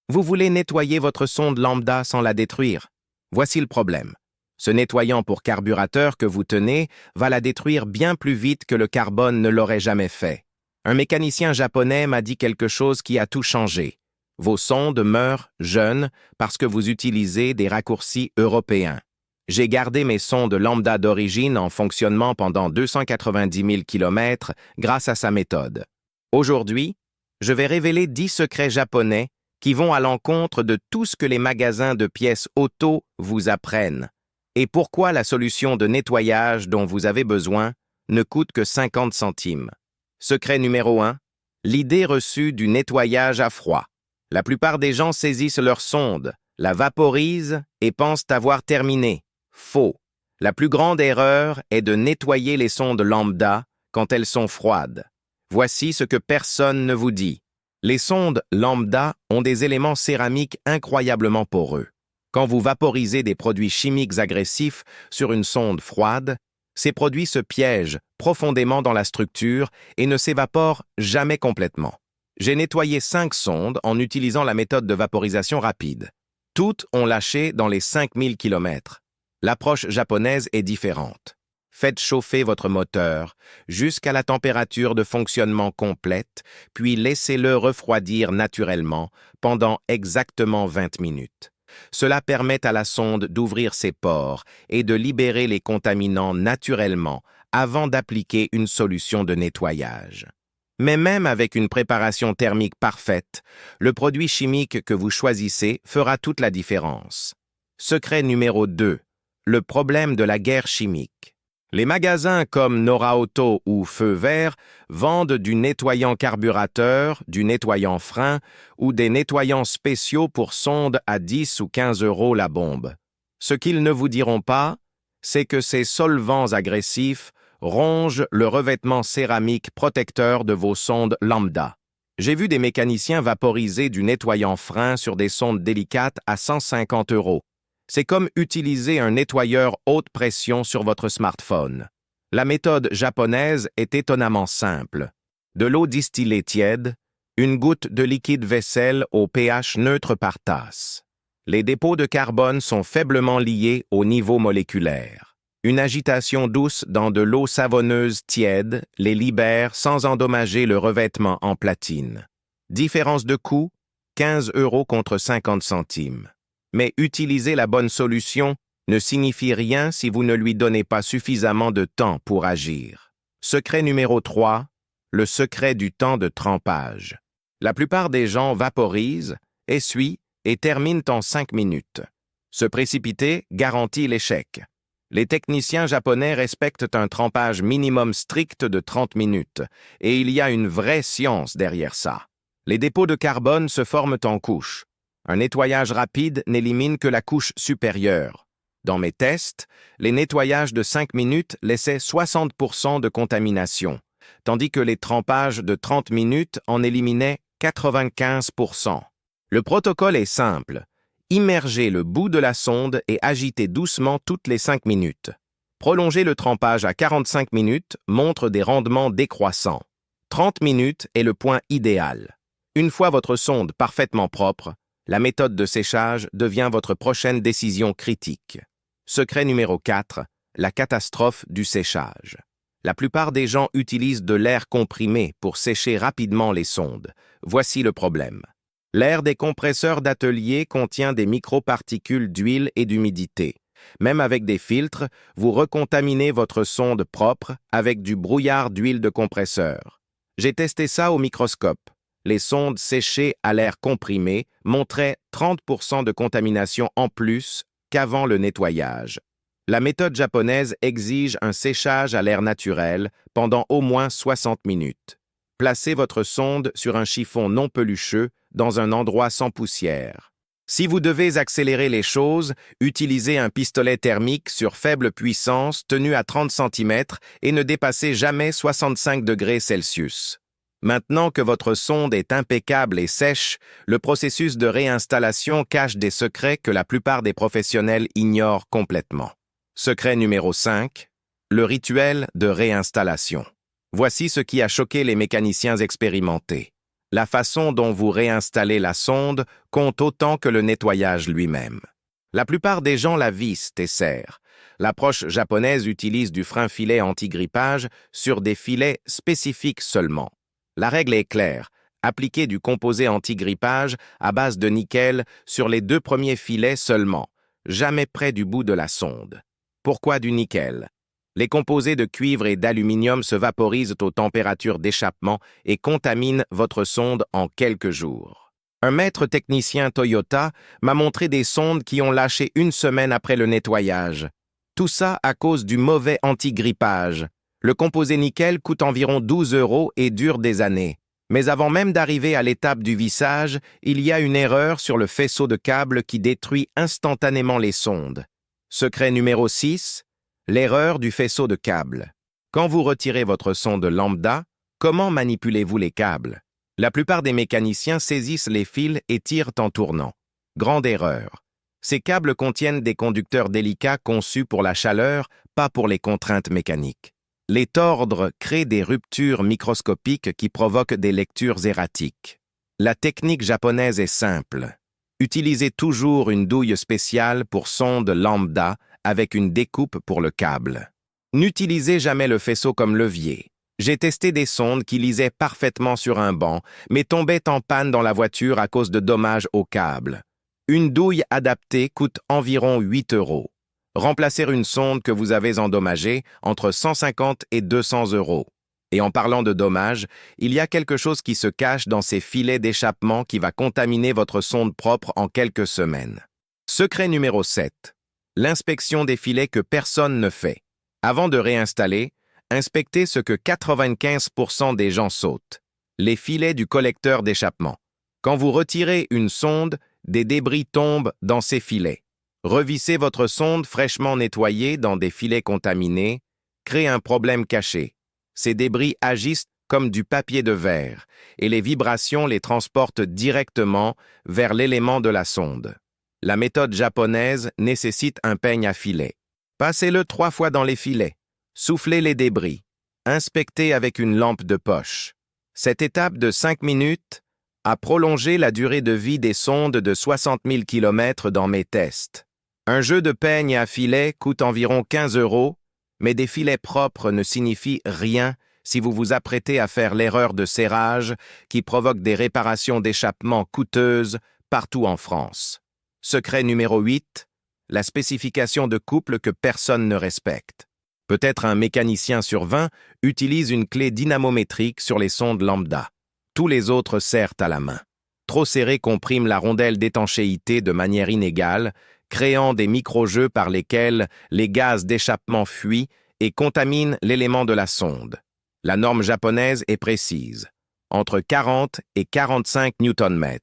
Vous voulez nettoyer votre sonde lambda sans la détruire. Voici le problème. Ce nettoyant pour carburateur que vous tenez va la détruire bien plus vite que le carbone ne l'aurait jamais fait. Un mécanicien japonais m'a dit quelque chose qui a tout changé. Vos sondes meurent jeunes parce que vous utilisez des raccourcis européens. J'ai gardé mes sondes lambda d'origine en fonctionnement pendant 290 000 km grâce à sa méthode. Aujourd'hui, je vais révéler 10 secrets japonais qui vont à l'encontre de tout ce que les magasins de pièces auto vous apprennent. Et pourquoi la solution de nettoyage dont vous avez besoin ne coûte que 50 centimes. Secret numéro 1. L'idée reçue du nettoyage à froid. La plupart des gens saisissent leur sonde, la vaporisent et pensent avoir terminé. Faux. La plus grande erreur est de nettoyer les sondes lambda quand elles sont froides. Voici ce que personne ne vous dit. Les sondes lambda ont des éléments céramiques incroyablement poreux. Quand vous vaporisez des produits chimiques agressifs sur une sonde froide, ces produits se piègent profondément dans la structure et ne s'évaporent jamais complètement. J'ai nettoyé 5 sondes en utilisant la méthode de vaporisation rapide. Toutes ont lâché dans les 5000 km. L'approche japonaise est différente. Faites chauffer votre moteur jusqu'à la température de fonctionnement complète, puis laissez-le refroidir naturellement pendant exactement 20 minutes. Cela permet à la sonde d'ouvrir ses pores et de libérer les contaminants naturellement avant d'appliquer une solution de nettoyage. Mais même avec une préparation thermique parfaite, le produit chimique que vous choisissez fera toute la différence. Secret numéro 2. Le problème de la guerre chimique. Les magasins comme Nora Auto ou Feu Vert vendent du nettoyant carburateur, du nettoyant frein ou des nettoyants spéciaux pour sondes à 10 ou 15 € la bombe. Ce qu'ils ne vous diront pas, c'est que ces solvants agressifs rongent le revêtement céramique protecteur de vos sondes lambda. J'ai vu des mécaniciens vaporiser du nettoyant frein sur des sondes délicates à 150 €. C'est comme utiliser un nettoyeur haute pression sur votre smartphone. La méthode japonaise est étonnamment simple. De l'eau distillée tiède, une goutte de liquide vaisselle au pH neutre par tasse. Les dépôts de carbone sont faiblement liés au niveau moléculaire. Une agitation douce dans de l'eau savonneuse tiède les libère sans endommager le revêtement en platine. Différence de coût, 15 € contre 50 centimes. Mais utiliser la bonne solution ne signifie rien si vous ne lui donnez pas suffisamment de temps pour agir. Secret numéro 3. Le secret du temps de trempage. La plupart des gens vaporisent, essuient et terminent en 5 minutes. Se précipiter garantit l'échec. Les techniciens japonais respectent un trempage minimum strict de 30 minutes, et il y a une vraie science derrière ça. Les dépôts de carbone se forment en couches. Un nettoyage rapide n'élimine que la couche supérieure. Dans mes tests, les nettoyages de 5 minutes laissaient 60% de contamination, tandis que les trempages de 30 minutes en éliminaient 95%. Le protocole est simple. Immergez le bout de la sonde et agitez doucement toutes les 5 minutes. Prolonger le trempage à 45 minutes montre des rendements décroissants. 30 minutes est le point idéal. Une fois votre sonde parfaitement propre, la méthode de séchage devient votre prochaine décision critique. Secret numéro 4. La catastrophe du séchage. La plupart des gens utilisent de l'air comprimé pour sécher rapidement les sondes. Voici le problème. L'air des compresseurs d'atelier contient des microparticules d'huile et d'humidité. Même avec des filtres, vous recontaminez votre sonde propre avec du brouillard d'huile de compresseur. J'ai testé ça au microscope. Les sondes séchées à l'air comprimé montraient 30% de contamination en plus qu'avant le nettoyage. La méthode japonaise exige un séchage à l'air naturel pendant au moins 60 minutes. Placez votre sonde sur un chiffon non pelucheux dans un endroit sans poussière. Si vous devez accélérer les choses, utilisez un pistolet thermique sur faible puissance tenu à 30 cm et ne dépassez jamais 65 degrés Celsius. Maintenant que votre sonde est impeccable et sèche, le processus de réinstallation cache des secrets que la plupart des professionnels ignorent complètement. Secret numéro 5. Le rituel de réinstallation. Voici ce qui a choqué les mécaniciens expérimentés. La façon dont vous réinstallez la sonde compte autant que le nettoyage lui-même. La plupart des gens la vissent et serrent. L'approche japonaise utilise du frein-filet anti-grippage sur des filets spécifiques seulement. La règle est claire. Appliquez du composé anti-grippage à base de nickel sur les 2 premiers filets seulement, jamais près du bout de la sonde. Pourquoi du nickel? Les composés de cuivre et d'aluminium se vaporisent aux températures d'échappement et contaminent votre sonde en quelques jours. Un maître technicien Toyota m'a montré des sondes qui ont lâché 1 semaine après le nettoyage. Tout ça à cause du mauvais anti-grippage. Le composé nickel coûte environ 12 € et dure des années. Mais avant même d'arriver à l'étape du vissage, il y a une erreur sur le faisceau de câble qui détruit instantanément les sondes. Secret numéro 6, l'erreur du faisceau de câble. Quand vous retirez votre sonde lambda, comment manipulez-vous les câbles? La plupart des mécaniciens saisissent les fils et tirent en tournant. Grande erreur. Ces câbles contiennent des conducteurs délicats conçus pour la chaleur, pas pour les contraintes mécaniques. Les tordre créent des ruptures microscopiques qui provoquent des lectures erratiques. La technique japonaise est simple. Utilisez toujours une douille spéciale pour sonde lambda avec une découpe pour le câble. N'utilisez jamais le faisceau comme levier. J'ai testé des sondes qui lisaient parfaitement sur un banc, mais tombaient en panne dans la voiture à cause de dommages au câble. Une douille adaptée coûte environ 8 €. Remplacer une sonde que vous avez endommagée entre 150 et 200 €. Et en parlant de dommages, il y a quelque chose qui se cache dans ces filets d'échappement qui va contaminer votre sonde propre en quelques semaines. Secret numéro 7. L'inspection des filets que personne ne fait. Avant de réinstaller, inspectez ce que 95% des gens sautent. Les filets du collecteur d'échappement. Quand vous retirez une sonde, des débris tombent dans ces filets. Revissez votre sonde fraîchement nettoyée dans des filets contaminés, crée un problème caché. Ces débris agissent comme du papier de verre, et les vibrations les transportent directement vers l'élément de la sonde. La méthode japonaise nécessite un peigne à filet. Passez-le 3 fois dans les filets. Soufflez les débris. Inspectez avec une lampe de poche. Cette étape de 5 minutes a prolongé la durée de vie des sondes de 60 000 km dans mes tests. Un jeu de peigne à filet coûte environ 15 €, mais des filets propres ne signifient rien si vous vous apprêtez à faire l'erreur de serrage qui provoque des réparations d'échappement coûteuses partout en France. Secret numéro 8, la spécification de couple que personne ne respecte. Peut-être un mécanicien sur 20 utilise une clé dynamométrique sur les sondes lambda. Tous les autres serrent à la main. Trop serré comprime la rondelle d'étanchéité de manière inégale, créant des micro-jeux par lesquels les gaz d'échappement fuient et contaminent l'élément de la sonde. La norme japonaise est précise, entre 40 et 45 Nm.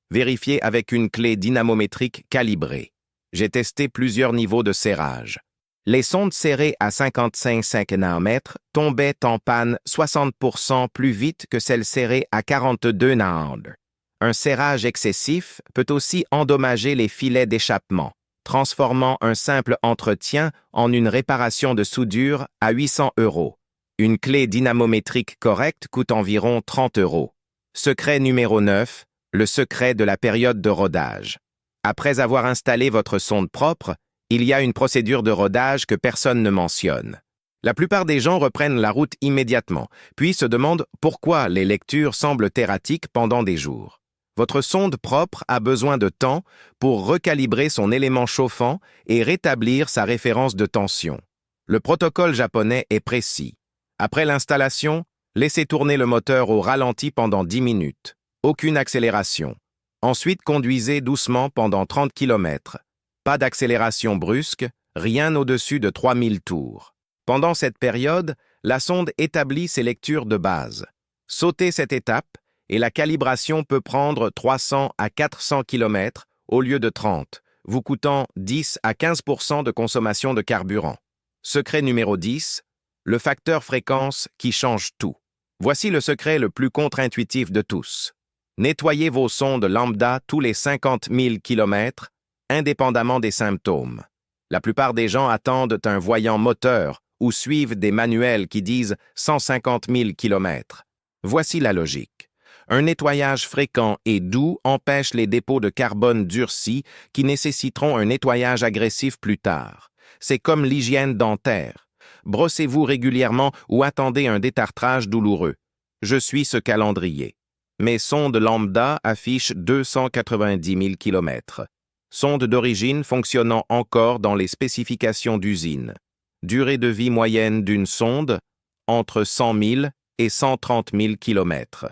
Vérifiez avec une clé dynamométrique calibrée. J'ai testé plusieurs niveaux de serrage. Les sondes serrées à 55 Nm tombaient en panne 60% plus vite que celles serrées à 42 Nm. Un serrage excessif peut aussi endommager les filets d'échappement, transformant un simple entretien en une réparation de soudure à 800 €. Une clé dynamométrique correcte coûte environ 30 €. Secret numéro 9, le secret de la période de rodage. Après avoir installé votre sonde propre, il y a une procédure de rodage que personne ne mentionne. La plupart des gens reprennent la route immédiatement, puis se demandent pourquoi les lectures semblent erratiques pendant des jours. Votre sonde propre a besoin de temps pour recalibrer son élément chauffant et rétablir sa référence de tension. Le protocole japonais est précis. Après l'installation, laissez tourner le moteur au ralenti pendant 10 minutes. Aucune accélération. Ensuite, conduisez doucement pendant 30 km. Pas d'accélération brusque, rien au-dessus de 3000 tours. Pendant cette période, la sonde établit ses lectures de base. Sautez cette étape et la calibration peut prendre 300 à 400 km au lieu de 30, vous coûtant 10 à 15% de consommation de carburant. Secret numéro 10, le facteur fréquence qui change tout. Voici le secret le plus contre-intuitif de tous. Nettoyez vos sondes lambda tous les 50 000 km, indépendamment des symptômes. La plupart des gens attendent un voyant moteur ou suivent des manuels qui disent 150 000 km. Voici la logique. Un nettoyage fréquent et doux empêche les dépôts de carbone durcis qui nécessiteront un nettoyage agressif plus tard. C'est comme l'hygiène dentaire. Brossez-vous régulièrement ou attendez un détartrage douloureux. Je suis ce calendrier. Mes sondes lambda affichent 290 000 km. Sonde d'origine fonctionnant encore dans les spécifications d'usine. Durée de vie moyenne d'une sonde, entre 100 000 et 130 000 km.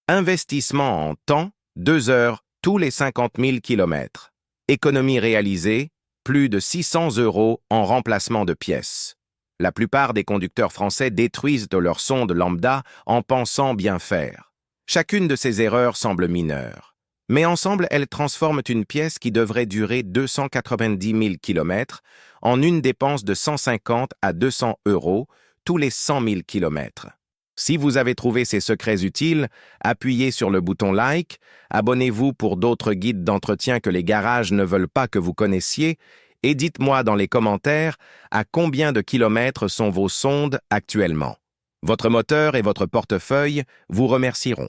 Investissement en temps, 2 heures tous les 50 000 km. Économie réalisée, plus de 600 € en remplacement de pièces. La plupart des conducteurs français détruisent de leur sonde lambda en pensant bien faire. Chacune de ces erreurs semble mineure. Mais ensemble, elles transforment une pièce qui devrait durer 290 000 km en une dépense de 150 à 200 € tous les 100 000 km. Si vous avez trouvé ces secrets utiles, appuyez sur le bouton like, abonnez-vous pour d'autres guides d'entretien que les garages ne veulent pas que vous connaissiez, et dites-moi dans les commentaires à combien de kilomètres sont vos sondes actuellement. Votre moteur et votre portefeuille vous remercieront.